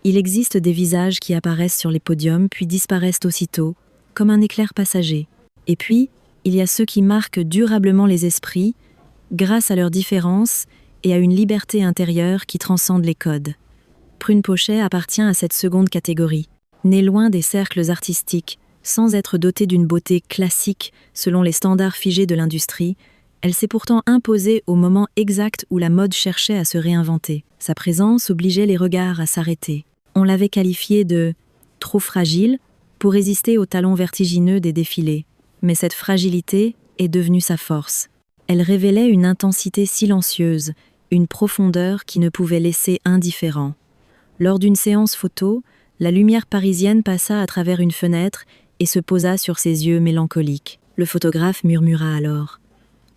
Il existe des visages qui apparaissent sur les podiums puis disparaissent aussitôt, comme un éclair passager. Et puis, il y a ceux qui marquent durablement les esprits, grâce à leurs différences et à une liberté intérieure qui transcende les codes. Prune Pochet appartient à cette seconde catégorie. Née loin des cercles artistiques, sans être dotée d'une beauté classique selon les standards figés de l'industrie, elle s'est pourtant imposée au moment exact où la mode cherchait à se réinventer. Sa présence obligeait les regards à s'arrêter. On l'avait qualifiée de « trop fragile » pour résister aux talons vertigineux des défilés. Mais cette fragilité est devenue sa force. Elle révélait une intensité silencieuse, une profondeur qui ne pouvait laisser indifférent. Lors d'une séance photo, la lumière parisienne passa à travers une fenêtre et se posa sur ses yeux mélancoliques. Le photographe murmura alors.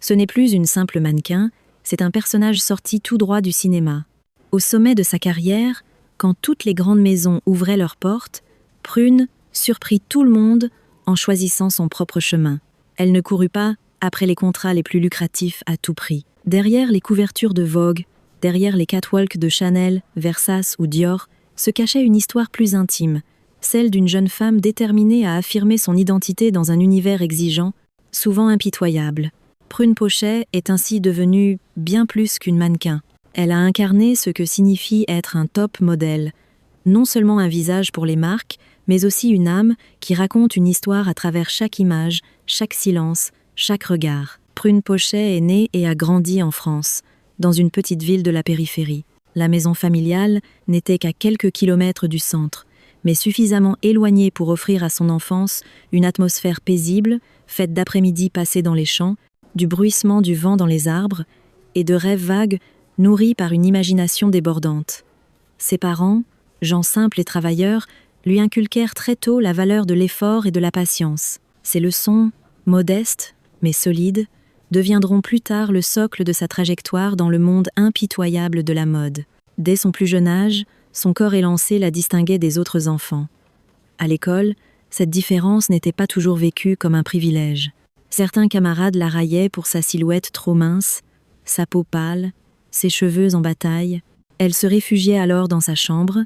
Ce n'est plus une simple mannequin, c'est un personnage sorti tout droit du cinéma. Au sommet de sa carrière, quand toutes les grandes maisons ouvraient leurs portes, Prune surprit tout le monde en choisissant son propre chemin. Elle ne courut pas après les contrats les plus lucratifs à tout prix. Derrière les couvertures de Vogue, derrière les catwalks de Chanel, Versace ou Dior, se cachait une histoire plus intime, celle d'une jeune femme déterminée à affirmer son identité dans un univers exigeant, souvent impitoyable. Prune Pochet est ainsi devenue bien plus qu'une mannequin. Elle a incarné ce que signifie être un top modèle, non seulement un visage pour les marques, mais aussi une âme qui raconte une histoire à travers chaque image, chaque silence, chaque regard. Prune Pochet est née et a grandi en France, dans une petite ville de la périphérie. La maison familiale n'était qu'à quelques kilomètres du centre, mais suffisamment éloignée pour offrir à son enfance une atmosphère paisible, faite d'après-midi passés dans les champs, du bruissement du vent dans les arbres et de rêves vagues nourris par une imagination débordante. Ses parents, gens simples et travailleurs, lui inculquèrent très tôt la valeur de l'effort et de la patience. Ses leçons, modestes mais solides, deviendront plus tard le socle de sa trajectoire dans le monde impitoyable de la mode. Dès son plus jeune âge, son corps élancé la distinguait des autres enfants. À l'école, cette différence n'était pas toujours vécue comme un privilège. Certains camarades la raillaient pour sa silhouette trop mince, sa peau pâle, ses cheveux en bataille. Elle se réfugiait alors dans sa chambre,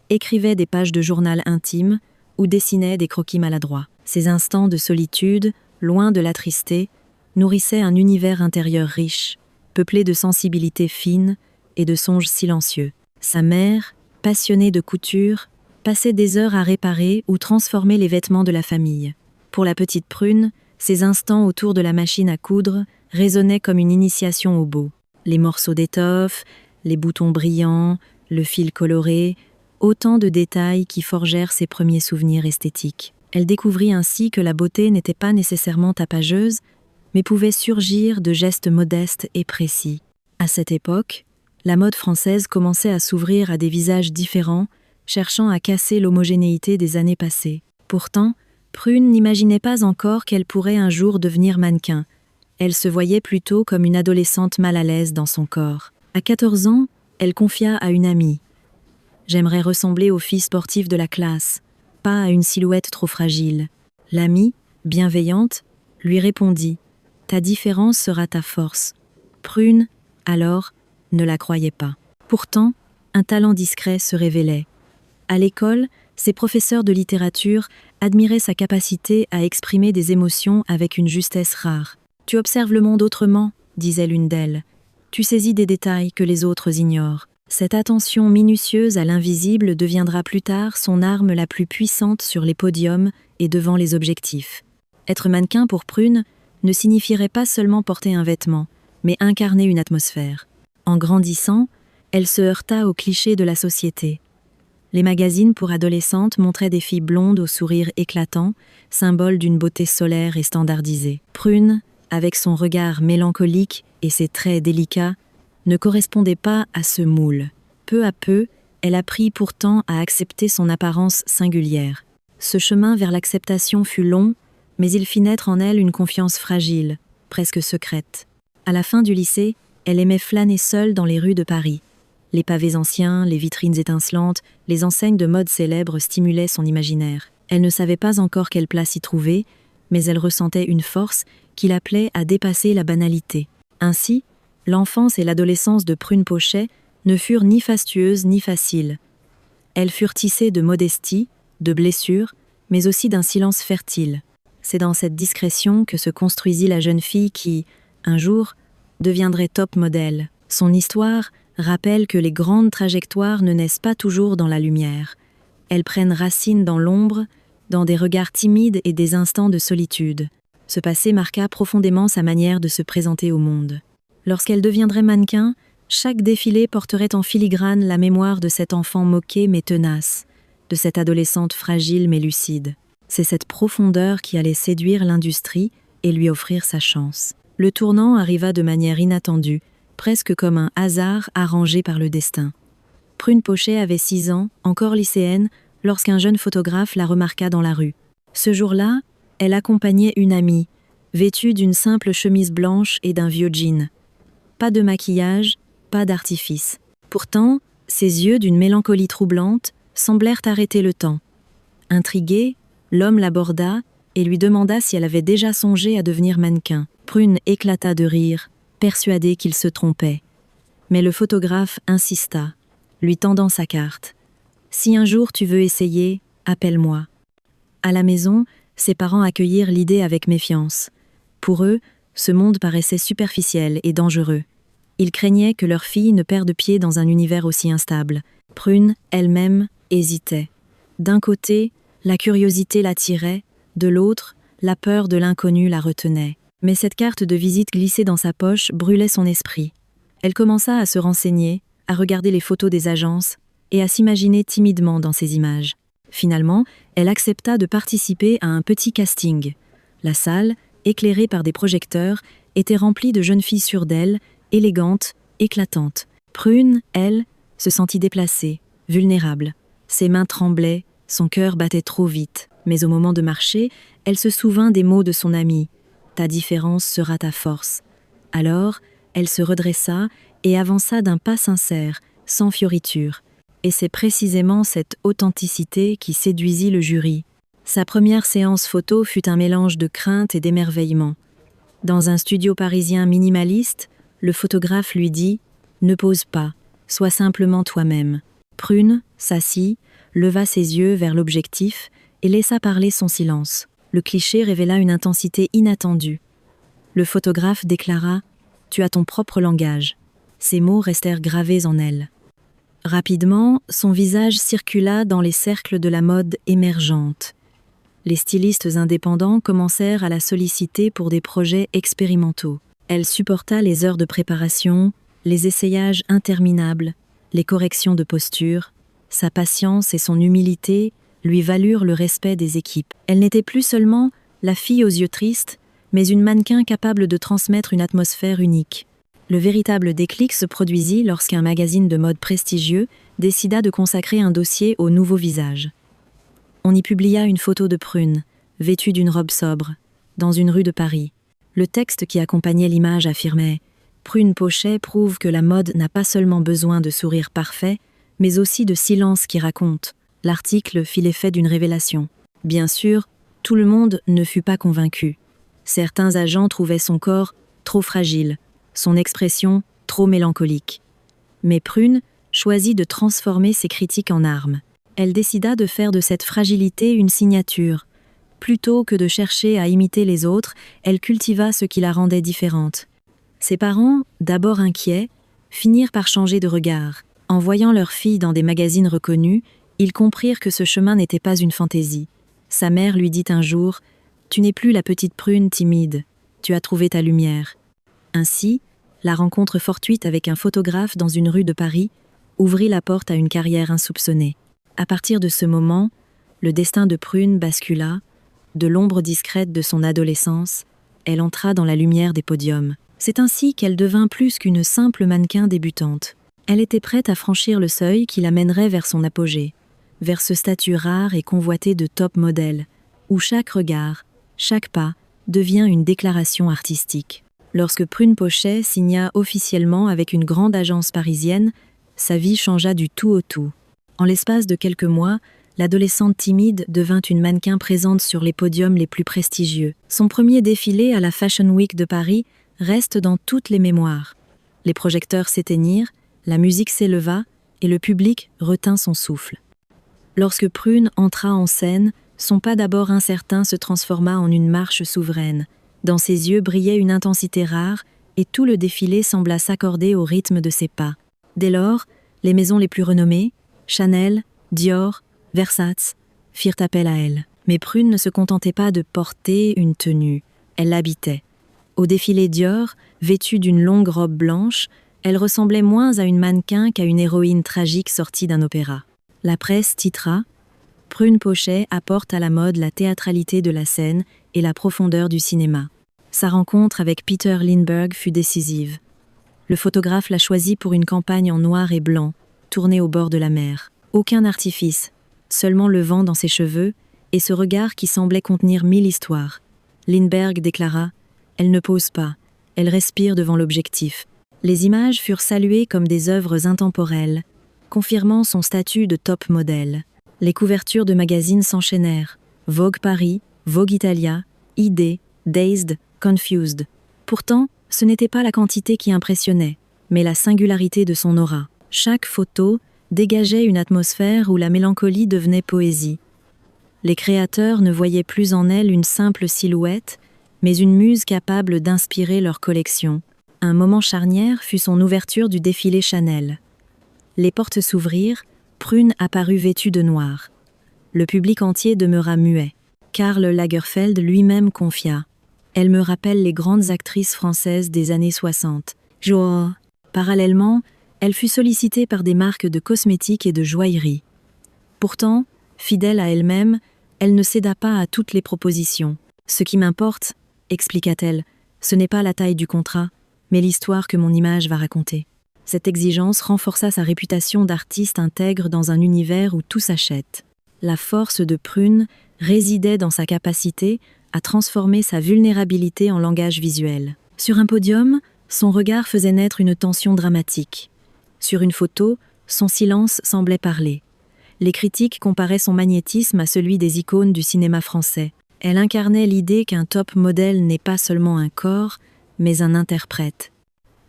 écrivait des pages de journal intime ou dessinait des croquis maladroits. Ces instants de solitude, loin de l'attrister, nourrissaient un univers intérieur riche, peuplé de sensibilités fines et de songes silencieux. Sa mère, passionnée de couture, passait des heures à réparer ou transformer les vêtements de la famille. Pour la petite Prune, ces instants autour de la machine à coudre résonnaient comme une initiation au beau. Les morceaux d'étoffe, les boutons brillants, le fil coloré, autant de détails qui forgèrent ses premiers souvenirs esthétiques. Elle découvrit ainsi que la beauté n'était pas nécessairement tapageuse, mais pouvait surgir de gestes modestes et précis. À cette époque, la mode française commençait à s'ouvrir à des visages différents, cherchant à casser l'homogénéité des années passées. Pourtant, Prune n'imaginait pas encore qu'elle pourrait un jour devenir mannequin. Elle se voyait plutôt comme une adolescente mal à l'aise dans son corps. À 14 ans, elle confia à une amie « J'aimerais ressembler aux filles sportives de la classe, pas à une silhouette trop fragile. » L'amie, bienveillante, lui répondit « Ta différence sera ta force. » Prune, alors, ne la croyait pas. Pourtant, un talent discret se révélait. À l'école, ses professeurs de littérature admiraient sa capacité à exprimer des émotions avec une justesse rare. « Tu observes le monde autrement, » disait l'une d'elles. « Tu saisis des détails que les autres ignorent. » Cette attention minutieuse à l'invisible deviendra plus tard son arme la plus puissante sur les podiums et devant les objectifs. Être mannequin pour Prune ne signifierait pas seulement porter un vêtement, mais incarner une atmosphère. En grandissant, elle se heurta aux clichés de la société. Les magazines pour adolescentes montraient des filles blondes au sourire éclatant, symbole d'une beauté solaire et standardisée. Prune, avec son regard mélancolique et ses traits délicats, ne correspondait pas à ce moule. Peu à peu, elle apprit pourtant à accepter son apparence singulière. Ce chemin vers l'acceptation fut long, mais il fit naître en elle une confiance fragile, presque secrète. À la fin du lycée, elle aimait flâner seule dans les rues de Paris. Les pavés anciens, les vitrines étincelantes, les enseignes de mode célèbres stimulaient son imaginaire. Elle ne savait pas encore quelle place y trouver, mais elle ressentait une force qui l'appelait à dépasser la banalité. Ainsi, l'enfance et l'adolescence de Prune Pochet ne furent ni fastueuses ni faciles. Elles furent tissées de modestie, de blessures, mais aussi d'un silence fertile. C'est dans cette discrétion que se construisit la jeune fille qui, un jour, deviendrait top modèle. Son histoire rappelle que les grandes trajectoires ne naissent pas toujours dans la lumière. Elles prennent racine dans l'ombre, dans des regards timides et des instants de solitude. Ce passé marqua profondément sa manière de se présenter au monde. Lorsqu'elle deviendrait mannequin, chaque défilé porterait en filigrane la mémoire de cet enfant moqué mais tenace, de cette adolescente fragile mais lucide. C'est cette profondeur qui allait séduire l'industrie et lui offrir sa chance. Le tournant arriva de manière inattendue, presque comme un hasard arrangé par le destin. Prune Pochet avait 6 ans, encore lycéenne, lorsqu'un jeune photographe la remarqua dans la rue. Ce jour-là, elle accompagnait une amie, vêtue d'une simple chemise blanche et d'un vieux jean. Pas de maquillage, pas d'artifice. Pourtant, ses yeux d'une mélancolie troublante semblèrent arrêter le temps. Intrigué, l'homme l'aborda et lui demanda si elle avait déjà songé à devenir mannequin. Prune éclata de rire, persuadée qu'il se trompait. Mais le photographe insista, lui tendant sa carte. « Si un jour tu veux essayer, appelle-moi. » À la maison, ses parents accueillirent l'idée avec méfiance. Pour eux, ce monde paraissait superficiel et dangereux. Ils craignaient que leur fille ne perde pied dans un univers aussi instable. Prune, elle-même, hésitait. D'un côté, la curiosité l'attirait, de l'autre, la peur de l'inconnu la retenait. Mais cette carte de visite glissée dans sa poche brûlait son esprit. Elle commença à se renseigner, à regarder les photos des agences et à s'imaginer timidement dans ces images. Finalement, elle accepta de participer à un petit casting. La salle, éclairée par des projecteurs, était remplie de jeunes filles sûres d'elles, élégantes, éclatantes. Prune, elle, se sentit déplacée, vulnérable. Ses mains tremblaient, son cœur battait trop vite. Mais au moment de marcher, elle se souvint des mots de son amie. « Ta différence sera ta force. » Alors, elle se redressa et avança d'un pas sincère, sans fioriture. Et c'est précisément cette authenticité qui séduisit le jury. Sa première séance photo fut un mélange de crainte et d'émerveillement. Dans un studio parisien minimaliste, le photographe lui dit « Ne pose pas, sois simplement toi-même ». Prune s'assit, leva ses yeux vers l'objectif et laissa parler son silence. Le cliché révéla une intensité inattendue. Le photographe déclara « Tu as ton propre langage ». Ces mots restèrent gravés en elle. Rapidement, son visage circula dans les cercles de la mode émergente. Les stylistes indépendants commencèrent à la solliciter pour des projets expérimentaux. Elle supporta les heures de préparation, les essayages interminables, les corrections de posture. Sa patience et son humilité lui valurent le respect des équipes. Elle n'était plus seulement la fille aux yeux tristes, mais une mannequin capable de transmettre une atmosphère unique. Le véritable déclic se produisit lorsqu'un magazine de mode prestigieux décida de consacrer un dossier au nouveau visage. On y publia une photo de Prune, vêtue d'une robe sobre, dans une rue de Paris. Le texte qui accompagnait l'image affirmait « Prune Pochet prouve que la mode n'a pas seulement besoin de sourires parfaits, mais aussi de silence qui raconte. » L'article fit l'effet d'une révélation. Bien sûr, tout le monde ne fut pas convaincu. Certains agents trouvaient son corps trop fragile, son expression trop mélancolique. Mais Prune choisit de transformer ses critiques en armes. Elle décida de faire de cette fragilité une signature. Plutôt que de chercher à imiter les autres, elle cultiva ce qui la rendait différente. Ses parents, d'abord inquiets, finirent par changer de regard. En voyant leur fille dans des magazines reconnus, ils comprirent que ce chemin n'était pas une fantaisie. Sa mère lui dit un jour « Tu n'es plus la petite Prune timide, tu as trouvé ta lumière ». Ainsi, la rencontre fortuite avec un photographe dans une rue de Paris ouvrit la porte à une carrière insoupçonnée. À partir de ce moment, le destin de Prune bascula. De l'ombre discrète de son adolescence, elle entra dans la lumière des podiums. C'est ainsi qu'elle devint plus qu'une simple mannequin débutante. Elle était prête à franchir le seuil qui la mènerait vers son apogée, vers ce statut rare et convoité de top modèle, où chaque regard, chaque pas, devient une déclaration artistique. Lorsque Prune Pochet signa officiellement avec une grande agence parisienne, sa vie changea du tout au tout. En l'espace de quelques mois, l'adolescente timide devint une mannequin présente sur les podiums les plus prestigieux. Son premier défilé à la Fashion Week de Paris reste dans toutes les mémoires. Les projecteurs s'éteignirent, la musique s'éleva et le public retint son souffle. Lorsque Prune entra en scène, son pas d'abord incertain se transforma en une marche souveraine. Dans ses yeux brillait une intensité rare, et tout le défilé sembla s'accorder au rythme de ses pas. Dès lors, les maisons les plus renommées, Chanel, Dior, Versace, firent appel à elle. Mais Prune ne se contentait pas de porter une tenue, elle l'habitait. Au défilé Dior, vêtue d'une longue robe blanche, elle ressemblait moins à une mannequin qu'à une héroïne tragique sortie d'un opéra. La presse titra « Prune Pochet apporte à la mode la théâtralité de la scène et la profondeur du cinéma ». Sa rencontre avec Peter Lindbergh fut décisive. Le photographe l'a choisi pour une campagne en noir et blanc, tournée au bord de la mer. Aucun artifice, seulement le vent dans ses cheveux et ce regard qui semblait contenir 1000 histoires. Lindbergh déclara « Elle ne pose pas, elle respire devant l'objectif ». Les images furent saluées comme des œuvres intemporelles, confirmant son statut de top modèle. Les couvertures de magazines s'enchaînèrent. Vogue Paris, Vogue Italia, ID, Dazed, Confused. Pourtant, ce n'était pas la quantité qui impressionnait, mais la singularité de son aura. Chaque photo dégageait une atmosphère où la mélancolie devenait poésie. Les créateurs ne voyaient plus en elle une simple silhouette, mais une muse capable d'inspirer leur collection. Un moment charnière fut son ouverture du défilé Chanel. Les portes s'ouvrirent, Prune apparut vêtue de noir. Le public entier demeura muet. Karl Lagerfeld lui-même confia « Elle me rappelle les grandes actrices françaises des années 60. » Parallèlement, elle fut sollicitée par des marques de cosmétiques et de joaillerie. Pourtant, fidèle à elle-même, elle ne céda pas à toutes les propositions. « Ce qui m'importe, expliqua-t-elle, ce n'est pas la taille du contrat, mais l'histoire que mon image va raconter. » Cette exigence renforça sa réputation d'artiste intègre dans un univers où tout s'achète. La force de Prune résidait dans sa capacité à transformer sa vulnérabilité en langage visuel. Sur un podium, son regard faisait naître une tension dramatique. Sur une photo, son silence semblait parler. Les critiques comparaient son magnétisme à celui des icônes du cinéma français. Elle incarnait l'idée qu'un top modèle n'est pas seulement un corps, mais un interprète.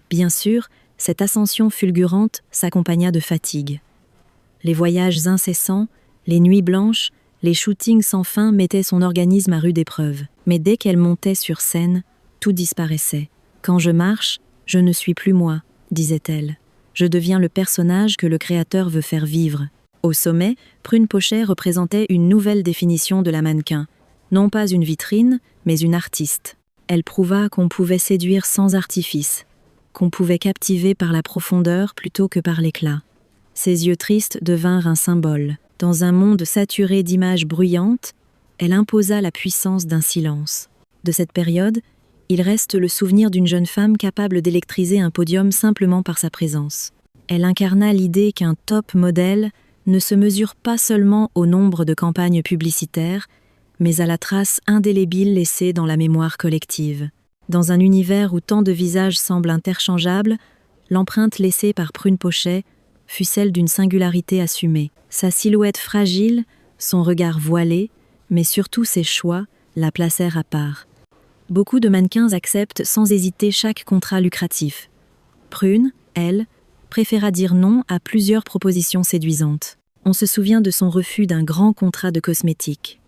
Bien sûr, cette ascension fulgurante s'accompagna de fatigue. Les voyages incessants, les nuits blanches, les shootings sans fin mettaient son organisme à rude épreuve. Mais dès qu'elle montait sur scène, tout disparaissait. « Quand je marche, je ne suis plus moi », disait-elle. « Je deviens le personnage que le créateur veut faire vivre. » Au sommet, Prune Pochet représentait une nouvelle définition de la mannequin. Non pas une vitrine, mais une artiste. Elle prouva qu'on pouvait séduire sans artifice, qu'on pouvait captiver par la profondeur plutôt que par l'éclat. Ses yeux tristes devinrent un symbole. Dans un monde saturé d'images bruyantes, elle imposa la puissance d'un silence. De cette période, il reste le souvenir d'une jeune femme capable d'électriser un podium simplement par sa présence. Elle incarna l'idée qu'un top modèle ne se mesure pas seulement au nombre de campagnes publicitaires, mais à la trace indélébile laissée dans la mémoire collective. Dans un univers où tant de visages semblent interchangeables, l'empreinte laissée par Prune Pochet fut celle d'une singularité assumée. Sa silhouette fragile, son regard voilé, mais surtout ses choix, la placèrent à part. Beaucoup de mannequins acceptent sans hésiter chaque contrat lucratif. Prune, elle, préféra dire non à plusieurs propositions séduisantes. On se souvient de son refus d'un grand contrat de cosmétiques.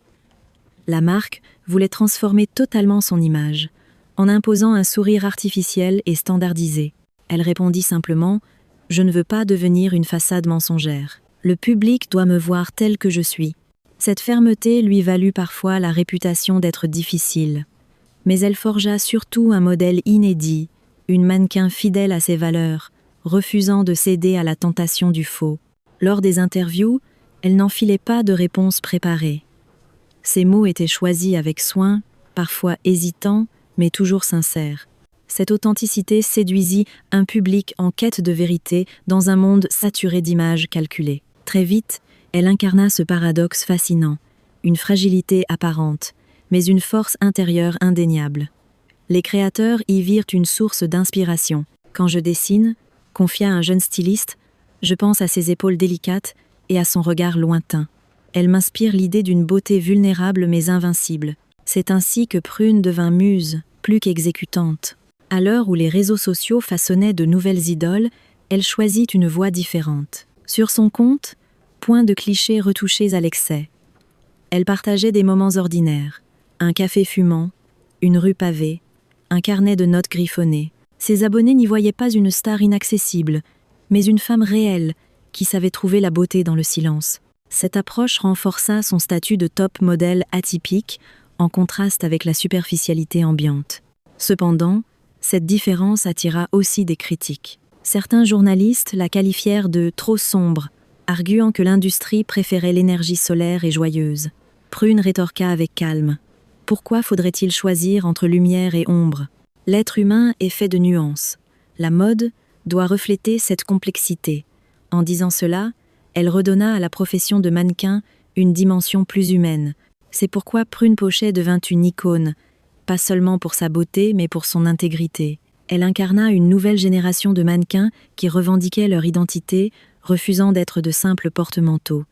La marque voulait transformer totalement son image, en imposant un sourire artificiel et standardisé. Elle répondit simplement « Je ne veux pas devenir une façade mensongère. Le public doit me voir tel que je suis. » Cette fermeté lui valut parfois la réputation d'être difficile. Mais elle forgea surtout un modèle inédit, une mannequin fidèle à ses valeurs, refusant de céder à la tentation du faux. Lors des interviews, elle n'enfilait pas de réponses préparées. Ses mots étaient choisis avec soin, parfois hésitants, mais toujours sincères. Cette authenticité séduisit un public en quête de vérité dans un monde saturé d'images calculées. Très vite, elle incarna ce paradoxe fascinant, une fragilité apparente, mais une force intérieure indéniable. Les créateurs y virent une source d'inspiration. Quand je dessine, confia un jeune styliste, je pense à ses épaules délicates et à son regard lointain. Elle m'inspire l'idée d'une beauté vulnérable mais invincible. C'est ainsi que Prune devint muse, plus qu'exécutante. À l'heure où les réseaux sociaux façonnaient de nouvelles idoles, elle choisit une voie différente. Sur son compte, Point de clichés retouchés à l'excès. Elle partageait des moments ordinaires. Un café fumant, une rue pavée, un carnet de notes griffonné. Ses abonnés n'y voyaient pas une star inaccessible, mais une femme réelle qui savait trouver la beauté dans le silence. Cette approche renforça son statut de top modèle atypique, en contraste avec la superficialité ambiante. Cependant, cette différence attira aussi des critiques. Certains journalistes la qualifièrent de trop sombre, arguant que l'industrie préférait l'énergie solaire et joyeuse. Prune rétorqua avec calme. Pourquoi faudrait-il choisir entre lumière et ombre ? L'être humain est fait de nuances. La mode doit refléter cette complexité. En disant cela, elle redonna à la profession de mannequin une dimension plus humaine. C'est pourquoi Prune Pochet devint une icône, pas seulement pour sa beauté, mais pour son intégrité. Elle incarna une nouvelle génération de mannequins qui revendiquaient leur identité, refusant d'être de simples porte-manteaux.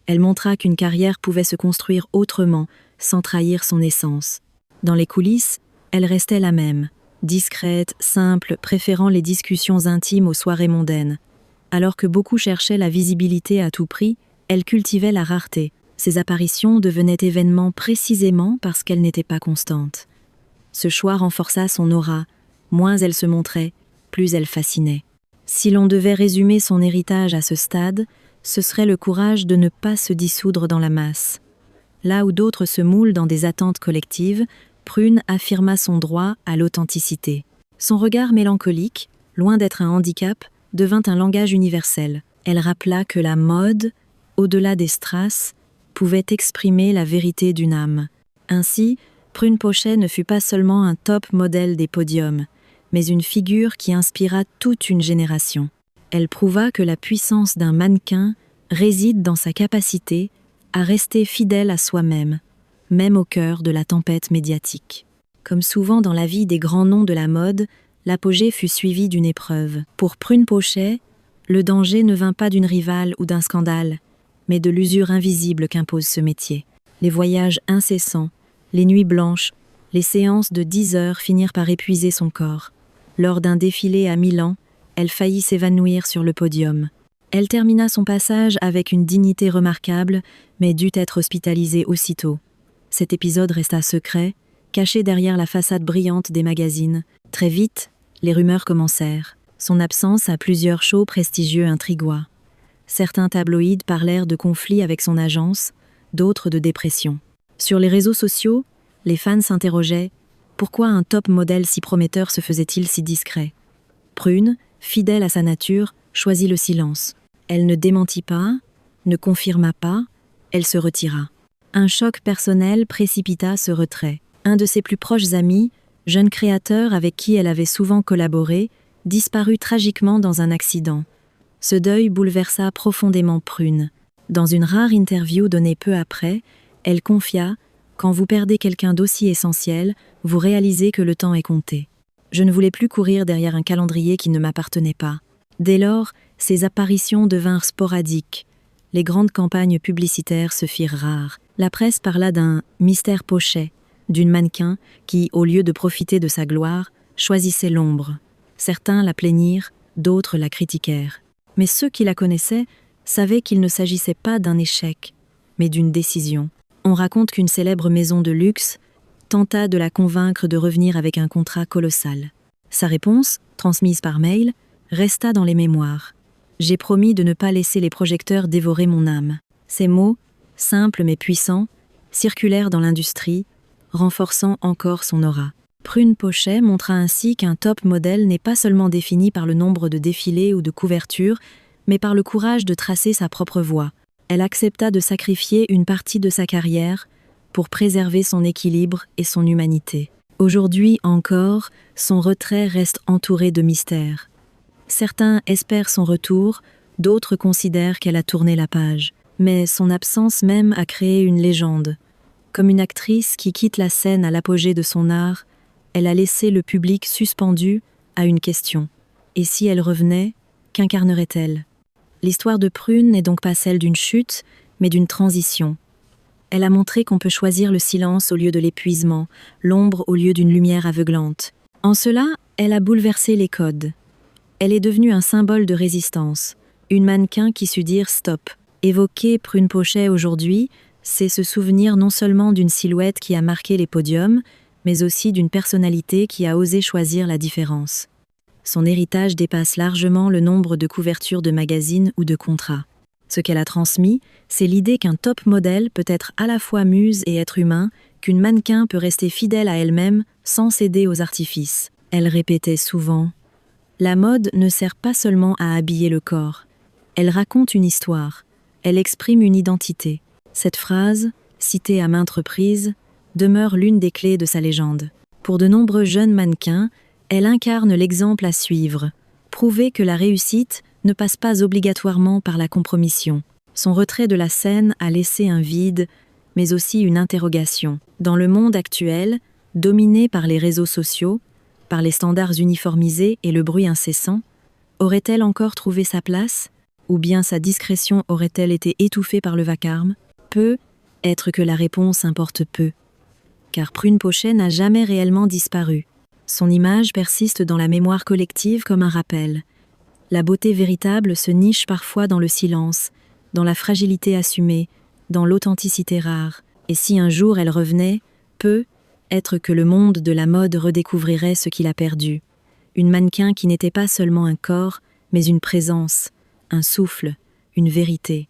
Elle montra qu'une carrière pouvait se construire autrement, sans trahir son essence. Dans les coulisses, elle restait la même, discrète, simple, préférant les discussions intimes aux soirées mondaines. Alors que beaucoup cherchaient la visibilité à tout prix, elle cultivait la rareté. Ses apparitions devenaient événements précisément parce qu'elle n'était pas constante. Ce choix renforça son aura. Moins elle se montrait, plus elle fascinait. Si l'on devait résumer son héritage à ce stade, ce serait le courage de ne pas se dissoudre dans la masse. Là où d'autres se moulent dans des attentes collectives, Prune affirma son droit à l'authenticité. Son regard mélancolique, loin d'être un handicap, devint un langage universel. Elle rappela que la mode, au-delà des strass, pouvait exprimer la vérité d'une âme. Ainsi, Prune Pochet ne fut pas seulement un top modèle des podiums, mais une figure qui inspira toute une génération. Elle prouva que la puissance d'un mannequin réside dans sa capacité à rester fidèle à soi-même, même au cœur de la tempête médiatique. Comme souvent dans la vie des grands noms de la mode, l'apogée fut suivie d'une épreuve. Pour Prune Pochet, le danger ne vint pas d'une rivale ou d'un scandale, mais de l'usure invisible qu'impose ce métier. Les voyages incessants, les nuits blanches, les séances de 10 heures finirent par épuiser son corps. Lors d'un défilé à Milan, elle faillit s'évanouir sur le podium. Elle termina son passage avec une dignité remarquable, mais dut être hospitalisée aussitôt. Cet épisode resta secret, caché derrière la façade brillante des magazines. Très vite, les rumeurs commencèrent. Son absence à plusieurs shows prestigieux intrigua. Certains tabloïds parlèrent de conflits avec son agence, d'autres de dépression. Sur les réseaux sociaux, les fans s'interrogeaient « Pourquoi un top modèle si prometteur se faisait-il si discret ?» Prune, fidèle à sa nature, choisit le silence. Elle ne démentit pas, ne confirma pas, elle se retira. Un choc personnel précipita ce retrait. Un de ses plus proches amis, jeune créateur avec qui elle avait souvent collaboré, disparut tragiquement dans un accident. Ce deuil bouleversa profondément Prune. Dans une rare interview donnée peu après, elle confia « Quand vous perdez quelqu'un d'aussi essentiel, vous réalisez que le temps est compté. Je ne voulais plus courir derrière un calendrier qui ne m'appartenait pas. » Dès lors, ses apparitions devinrent sporadiques. Les grandes campagnes publicitaires se firent rares. La presse parla d'un « mystère Pochet », d'une mannequin qui, au lieu de profiter de sa gloire, choisissait l'ombre. Certains la plaignirent, d'autres la critiquèrent. Mais ceux qui la connaissaient savaient qu'il ne s'agissait pas d'un échec, mais d'une décision. On raconte qu'une célèbre maison de luxe tenta de la convaincre de revenir avec un contrat colossal. Sa réponse, transmise par mail, resta dans les mémoires. « J'ai promis de ne pas laisser les projecteurs dévorer mon âme. » Ces mots, simples mais puissants, circulèrent dans l'industrie, renforçant encore son aura. Prune Pochet montra ainsi qu'un top modèle n'est pas seulement défini par le nombre de défilés ou de couvertures, mais par le courage de tracer sa propre voie. Elle accepta de sacrifier une partie de sa carrière pour préserver son équilibre et son humanité. Aujourd'hui encore, son retrait reste entouré de mystères. Certains espèrent son retour, d'autres considèrent qu'elle a tourné la page. Mais son absence même a créé une légende. Comme une actrice qui quitte la scène à l'apogée de son art, elle a laissé le public suspendu à une question. Et si elle revenait, qu'incarnerait-elle ? L'histoire de Prune n'est donc pas celle d'une chute, mais d'une transition. Elle a montré qu'on peut choisir le silence au lieu de l'épuisement, l'ombre au lieu d'une lumière aveuglante. En cela, elle a bouleversé les codes. Elle est devenue un symbole de résistance, une mannequin qui sut dire « stop ». Évoquer Prune Pochet aujourd'hui, c'est se souvenir non seulement d'une silhouette qui a marqué les podiums, mais aussi d'une personnalité qui a osé choisir la différence. Son héritage dépasse largement le nombre de couvertures de magazines ou de contrats. Ce qu'elle a transmis, c'est l'idée qu'un top modèle peut être à la fois muse et être humain, qu'une mannequin peut rester fidèle à elle-même sans céder aux artifices. Elle répétait souvent « La mode ne sert pas seulement à habiller le corps. Elle raconte une histoire. Elle exprime une identité. » Cette phrase, citée à maintes reprises, demeure l'une des clés de sa légende. Pour de nombreux jeunes mannequins, elle incarne l'exemple à suivre. Prouver que la réussite ne passe pas obligatoirement par la compromission. Son retrait de la scène a laissé un vide, mais aussi une interrogation. Dans le monde actuel, dominé par les réseaux sociaux, par les standards uniformisés et le bruit incessant, aurait-elle encore trouvé sa place? Ou bien sa discrétion aurait-elle été étouffée par le vacarme? Peut-être que la réponse importe peu. Car Prune Pochet n'a jamais réellement disparu. Son image persiste dans la mémoire collective comme un rappel. La beauté véritable se niche parfois dans le silence, dans la fragilité assumée, dans l'authenticité rare. Et si un jour elle revenait, peut-être que le monde de la mode redécouvrirait ce qu'il a perdu. Une mannequin qui n'était pas seulement un corps, mais une présence, un souffle, une vérité.